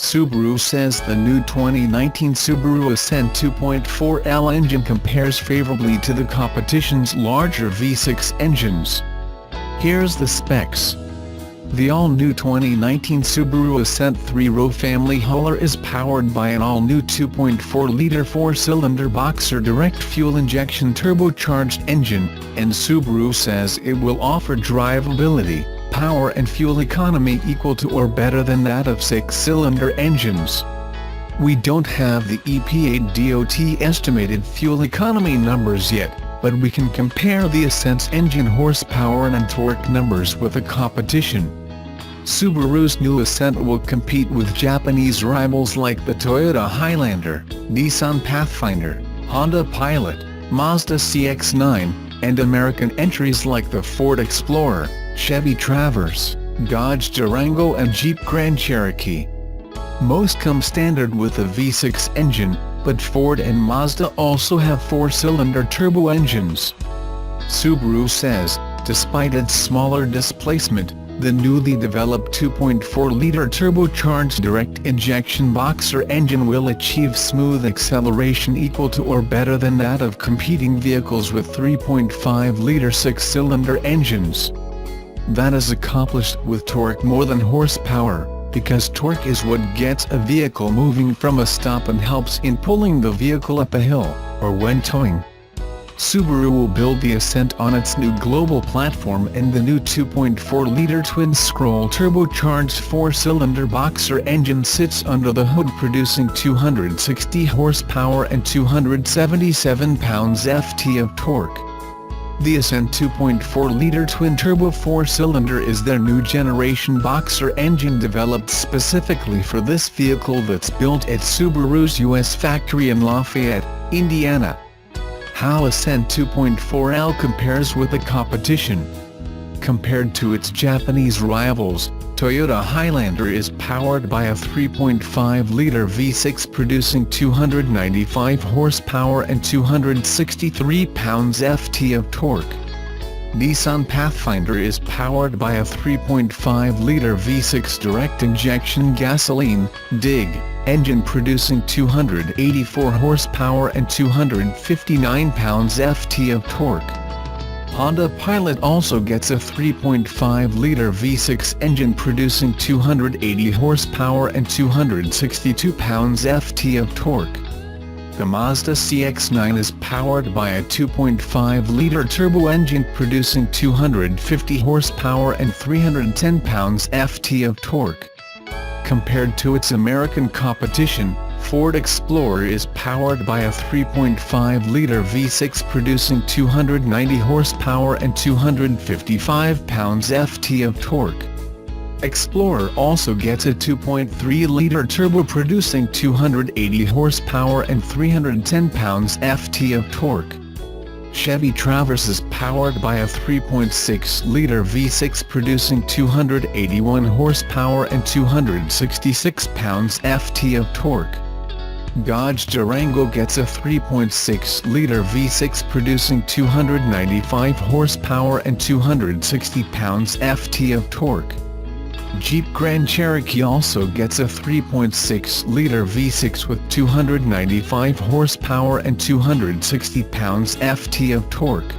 Subaru says the new 2019 Subaru Ascent 2.4L engine compares favorably to the competition's larger V6 engines. Here's the specs. The all-new 2019 Subaru Ascent 3-row family hauler is powered by an all-new 2.4-liter four-cylinder boxer direct fuel injection turbocharged engine, and Subaru says it will offer drivability, power and fuel economy equal to or better than that of six-cylinder engines. We don't have the EPA DOT estimated fuel economy numbers yet, but we can compare the Ascent's engine horsepower and torque numbers with the competition. Subaru's new Ascent will compete with Japanese rivals like the Toyota Highlander, Nissan Pathfinder, Honda Pilot, Mazda CX-9, and American entries like the Ford Explorer, Chevy Traverse, Dodge Durango and Jeep Grand Cherokee. Most come standard with a V6 engine, but Ford and Mazda also have four-cylinder turbo engines. Subaru says, despite its smaller displacement, the newly developed 2.4-liter turbocharged direct injection boxer engine will achieve smooth acceleration equal to or better than that of competing vehicles with 3.5-liter six-cylinder engines. That is accomplished with torque more than horsepower, because torque is what gets a vehicle moving from a stop and helps in pulling the vehicle up a hill, or when towing. Subaru will build the Ascent on its new global platform, and the new 2.4-liter twin-scroll turbocharged four-cylinder boxer engine sits under the hood, producing 260 horsepower and 277 pounds-ft of torque. The Ascent 2.4-liter twin-turbo four-cylinder is their new generation boxer engine developed specifically for this vehicle that's built at Subaru's U.S. factory in Lafayette, Indiana. How Ascent 2.4L compares with the competition. Compared to its Japanese rivals, Toyota Highlander is powered by a 3.5-liter V6 producing 295 horsepower and 263 pounds-ft of torque. Nissan Pathfinder is powered by a 3.5-liter V6 direct injection gasoline (DIG) engine producing 284 horsepower and 259 pounds-ft of torque. Honda Pilot also gets a 3.5-liter V6 engine producing 280 horsepower and 262 pounds-ft of torque. The Mazda CX-9 is powered by a 2.5-liter turbo engine producing 250 horsepower and 310 pounds-ft of torque. Compared to its American competition, Ford Explorer is powered by a 3.5-liter V6 producing 290 horsepower and 255 pounds-ft of torque. Explorer also gets a 2.3-liter turbo producing 280 horsepower and 310 pounds-ft of torque. Chevy Traverse is powered by a 3.6-liter V6 producing 281 horsepower and 266 pounds-ft of torque. Dodge Durango gets a 3.6-liter V6 producing 295 horsepower and 260 pounds-ft of torque. Jeep Grand Cherokee also gets a 3.6-liter V6 with 295 horsepower and 260 pounds-ft of torque.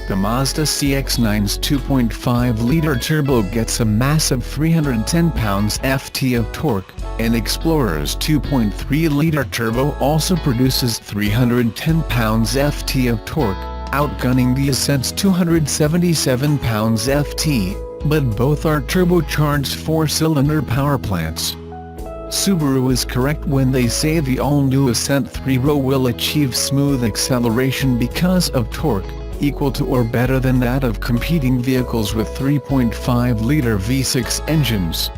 The Mazda CX-9's 2.5-liter turbo gets a massive 310 pounds-ft of torque, and Explorer's 2.3-liter turbo also produces 310 pounds-ft of torque, outgunning the Ascent's 277 pounds-ft. But both are turbocharged four-cylinder power plants. Subaru is correct when they say the all-new Ascent 3-row will achieve smooth acceleration because of torque, equal to or better than that of competing vehicles with 3.5-liter V6 engines.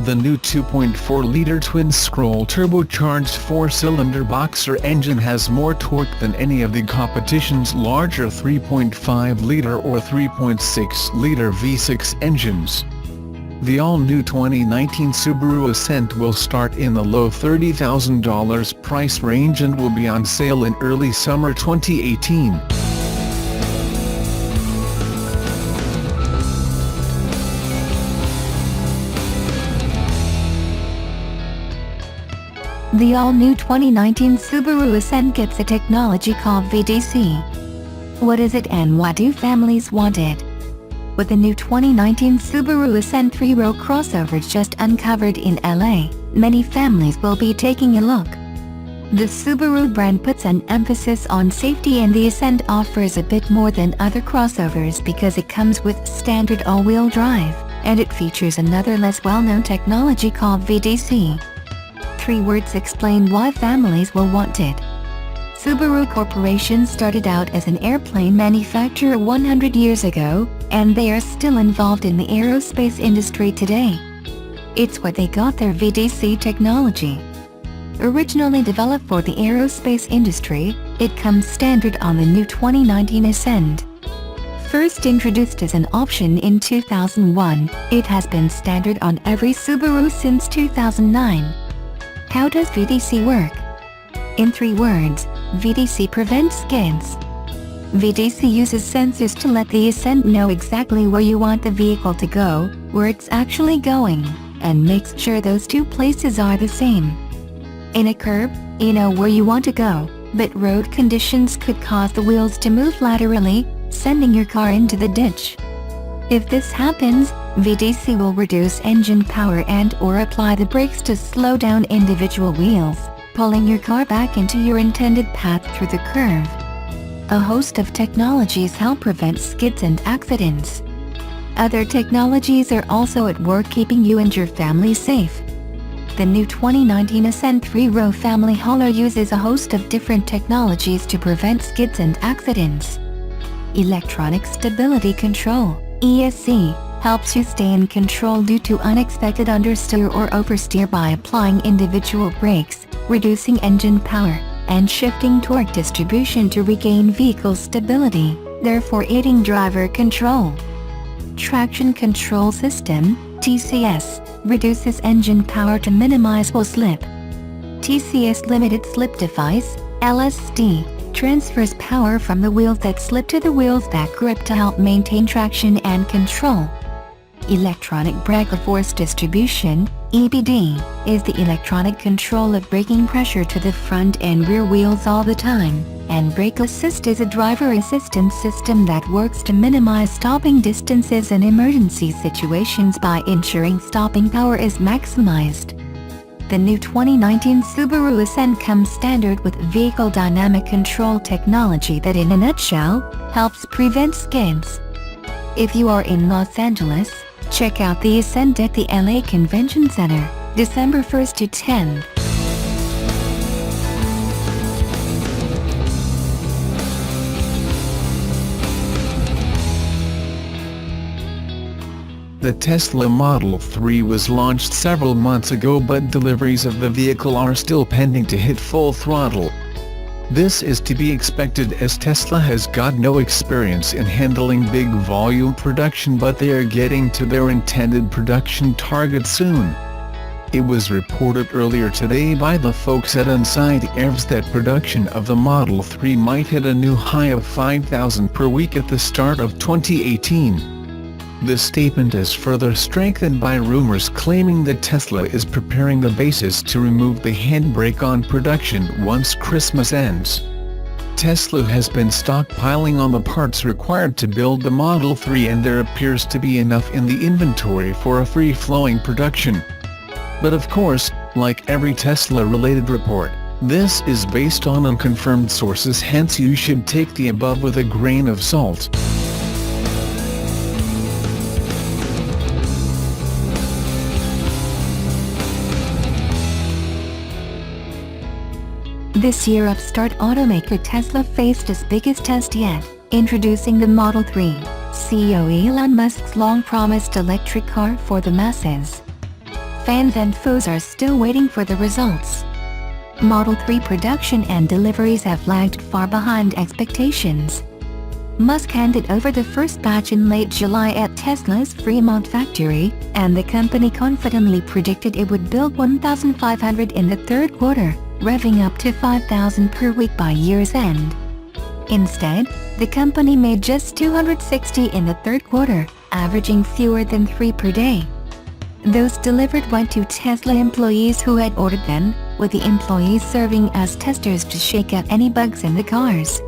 The new 2.4-liter twin-scroll turbocharged four-cylinder boxer engine has more torque than any of the competition's larger 3.5-liter or 3.6-liter V6 engines. The all-new 2019 Subaru Ascent will start in the low $30,000 price range and will be on sale in early summer 2018. The all-new 2019 Subaru Ascent gets a technology called VDC. What is it and why do families want it? With the new 2019 Subaru Ascent 3-row crossover just uncovered in LA, many families will be taking a look. The Subaru brand puts an emphasis on safety, and the Ascent offers a bit more than other crossovers because it comes with standard all-wheel drive, and it features another less well-known technology called VDC. 3 words explain why families will want it. Subaru Corporation started out as an airplane manufacturer 100 years ago, and they are still involved in the aerospace industry today. It's where they got their VDC technology. Originally developed for the aerospace industry, it comes standard on the new 2019 Ascent. First introduced as an option in 2001, it has been standard on every Subaru since 2009. How does VDC work? In 3 words, VDC prevents skids. VDC uses sensors to let the Ascent know exactly where you want the vehicle to go, where it's actually going, and makes sure those 2 places are the same. In a curb, you know where you want to go, but road conditions could cause the wheels to move laterally, sending your car into the ditch. If this happens, VDC will reduce engine power and/or apply the brakes to slow down individual wheels, pulling your car back into your intended path through the curve. A host of technologies help prevent skids and accidents. Other technologies are also at work keeping you and your family safe. The new 2019 Ascent 3-row family hauler uses a host of different technologies to prevent skids and accidents. Electronic Stability Control (ESC) helps you stay in control due to unexpected understeer or oversteer by applying individual brakes, reducing engine power, and shifting torque distribution to regain vehicle stability, therefore aiding driver control. Traction Control System (TCS) reduces engine power to minimize wheel slip. TCS Limited Slip Device (LSD) transfers power from the wheels that slip to the wheels that grip to help maintain traction and control. Electronic Brake Force Distribution (EBD) is the electronic control of braking pressure to the front and rear wheels all the time, and Brake Assist is a driver assistance system that works to minimize stopping distances in emergency situations by ensuring stopping power is maximized. The new 2019 Subaru Ascent comes standard with vehicle dynamic control technology that, in a nutshell, helps prevent skids. If you are in Los Angeles, check out the Ascent at the LA Convention Center, December 1st to 10th. The Tesla Model 3 was launched several months ago, but deliveries of the vehicle are still pending to hit full throttle. This is to be expected as Tesla has got no experience in handling big volume production, but they are getting to their intended production target soon. It was reported earlier today by the folks at Inside Evs that production of the Model 3 might hit a new high of 5,000 per week at the start of 2018. This statement is further strengthened by rumors claiming that Tesla is preparing the basis to remove the handbrake on production once Christmas ends. Tesla has been stockpiling on the parts required to build the Model 3, and there appears to be enough in the inventory for a free-flowing production. But of course, like every Tesla-related report, this is based on unconfirmed sources, hence you should take the above with a grain of salt. This year, upstart automaker Tesla faced its biggest test yet, introducing the Model 3, CEO Elon Musk's long-promised electric car for the masses. Fans and foes are still waiting for the results. Model 3 production and deliveries have lagged far behind expectations. Musk handed over the first batch in late July at Tesla's Fremont factory, and the company confidently predicted it would build 1,500 in the third quarter, revving up to 5,000 per week by year's end. Instead, the company made just 260 in the third quarter, averaging fewer than 3 per day. Those delivered went to Tesla employees who had ordered them, with the employees serving as testers to shake out any bugs in the cars.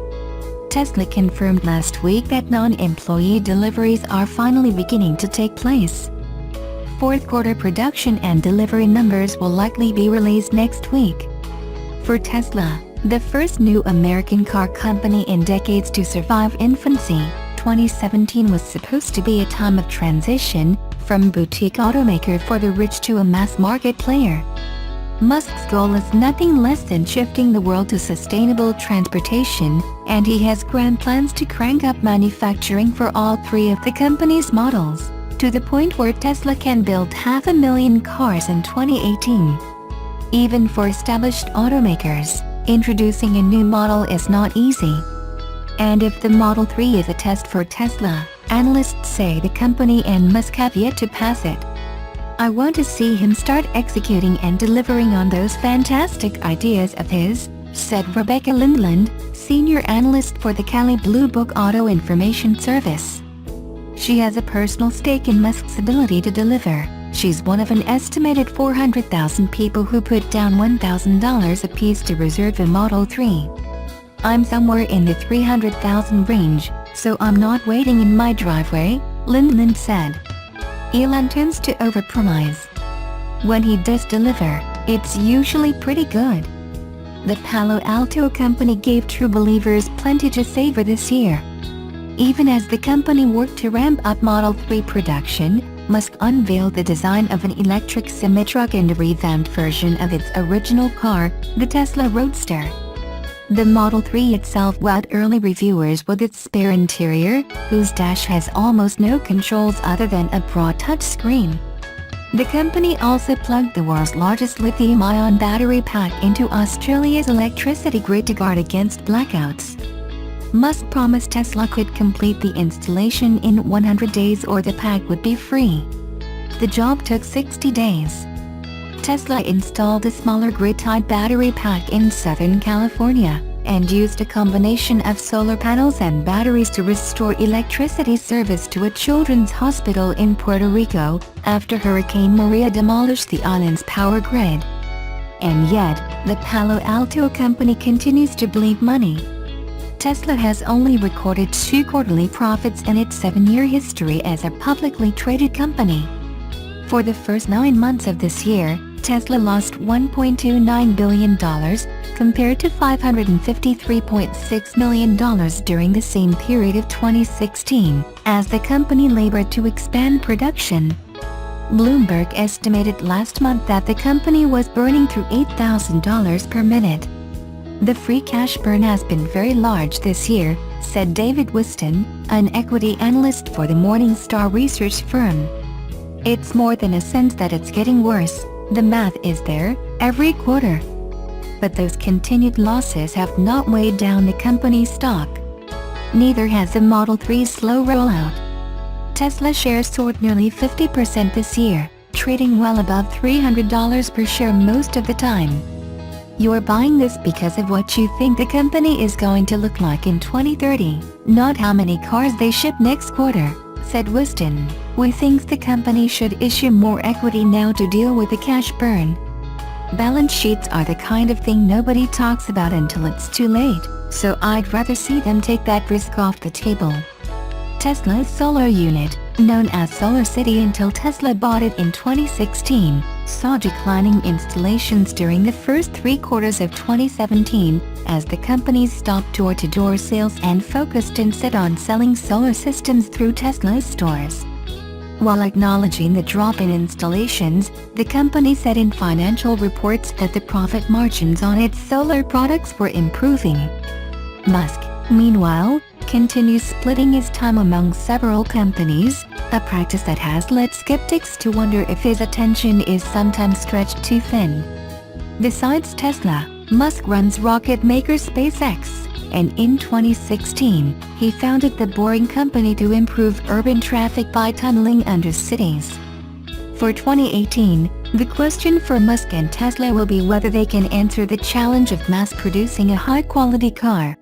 Tesla confirmed last week that non-employee deliveries are finally beginning to take place. Fourth quarter production and delivery numbers will likely be released next week. For Tesla, the first new American car company in decades to survive infancy, 2017 was supposed to be a time of transition, from boutique automaker for the rich to a mass-market player. Musk's goal is nothing less than shifting the world to sustainable transportation, and he has grand plans to crank up manufacturing for all three of the company's models, to the point where Tesla can build 500,000 cars in 2018. Even for established automakers, introducing a new model is not easy. And if the Model 3 is a test for Tesla, analysts say the company and Musk have yet to pass it. "I want to see him start executing and delivering on those fantastic ideas of his," said Rebecca Lindland, senior analyst for the Cali Blue Book Auto Information Service. She has a personal stake in Musk's ability to deliver. She's one of an estimated 400,000 people who put down $1,000 apiece to reserve a Model 3. "I'm somewhere in the 300,000 range, so I'm not waiting in my driveway," Lindland said. Elon tends to overpromise. When he does deliver, it's usually pretty good. The Palo Alto company gave true believers plenty to savor this year. Even as the company worked to ramp up Model 3 production, Musk unveiled the design of an electric semi-truck and a revamped version of its original car, the Tesla Roadster. The Model 3 itself wowed early reviewers with its spare interior, whose dash has almost no controls other than a broad touchscreen. The company also plugged the world's largest lithium-ion battery pack into Australia's electricity grid to guard against blackouts. Musk promised Tesla could complete the installation in 100 days or the pack would be free. The job took 60 days. Tesla installed a smaller grid-tied battery pack in Southern California, and used a combination of solar panels and batteries to restore electricity service to a children's hospital in Puerto Rico, after Hurricane Maria demolished the island's power grid. And yet, the Palo Alto company continues to bleed money. Tesla has only recorded 2 quarterly profits in its 7-year history as a publicly traded company. For the first 9 months of this year, Tesla lost $1.29 billion, compared to $553.6 million during the same period of 2016, as the company labored to expand production. Bloomberg estimated last month that the company was burning through $8,000 per minute. "The free cash burn has been very large this year," said David Whiston, an equity analyst for the Morningstar research firm. "It's more than a sense that it's getting worse. The math is there, every quarter." But those continued losses have not weighed down the company's stock. Neither has the Model 3's slow rollout. Tesla shares soared nearly 50% this year, trading well above $300 per share most of the time. "You're buying this because of what you think the company is going to look like in 2030, not how many cars they ship next quarter," said Whiston. "We think the company should issue more equity now to deal with the cash burn. Balance sheets are the kind of thing nobody talks about until it's too late, so I'd rather see them take that risk off the table." Tesla's solar unit, known as Solar City until Tesla bought it in 2016, saw declining installations during the first 3 quarters of 2017, as the company stopped door-to-door sales and focused instead on selling solar systems through Tesla's stores. While acknowledging the drop in installations, the company said in financial reports that the profit margins on its solar products were improving. Musk, meanwhile, continues splitting his time among several companies, a practice that has led skeptics to wonder if his attention is sometimes stretched too thin. Besides Tesla, Musk runs rocket maker SpaceX, and in 2016, he founded the Boring Company to improve urban traffic by tunneling under cities. For 2018, the question for Musk and Tesla will be whether they can answer the challenge of mass-producing a high-quality car.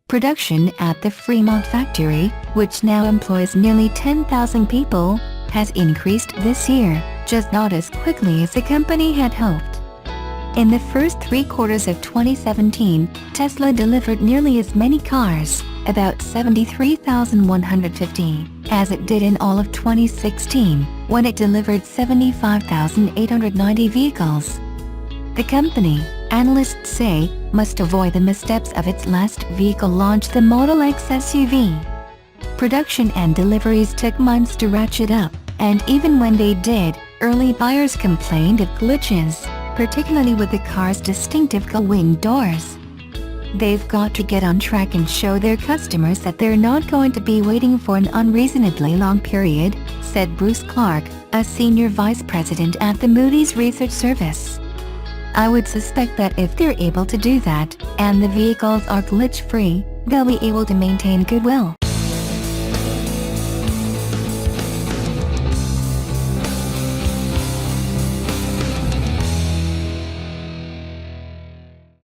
Production at the Fremont factory, which now employs nearly 10,000 people, has increased this year, just not as quickly as the company had hoped. In the first 3 quarters of 2017, Tesla delivered nearly as many cars, about 73,150, as it did in all of 2016, when it delivered 75,890 vehicles. The company, analysts say, must avoid the missteps of its last vehicle launch, the Model X SUV. Production and deliveries took months to ratchet up, and even when they did, early buyers complained of glitches, particularly with the car's distinctive gull-wing doors. They've got to get on track and show their customers that they're not going to be waiting for an unreasonably long period, said Bruce Clark, a senior vice president at the Moody's Research Service. I would suspect that if they're able to do that, and the vehicles are glitch-free, they'll be able to maintain goodwill.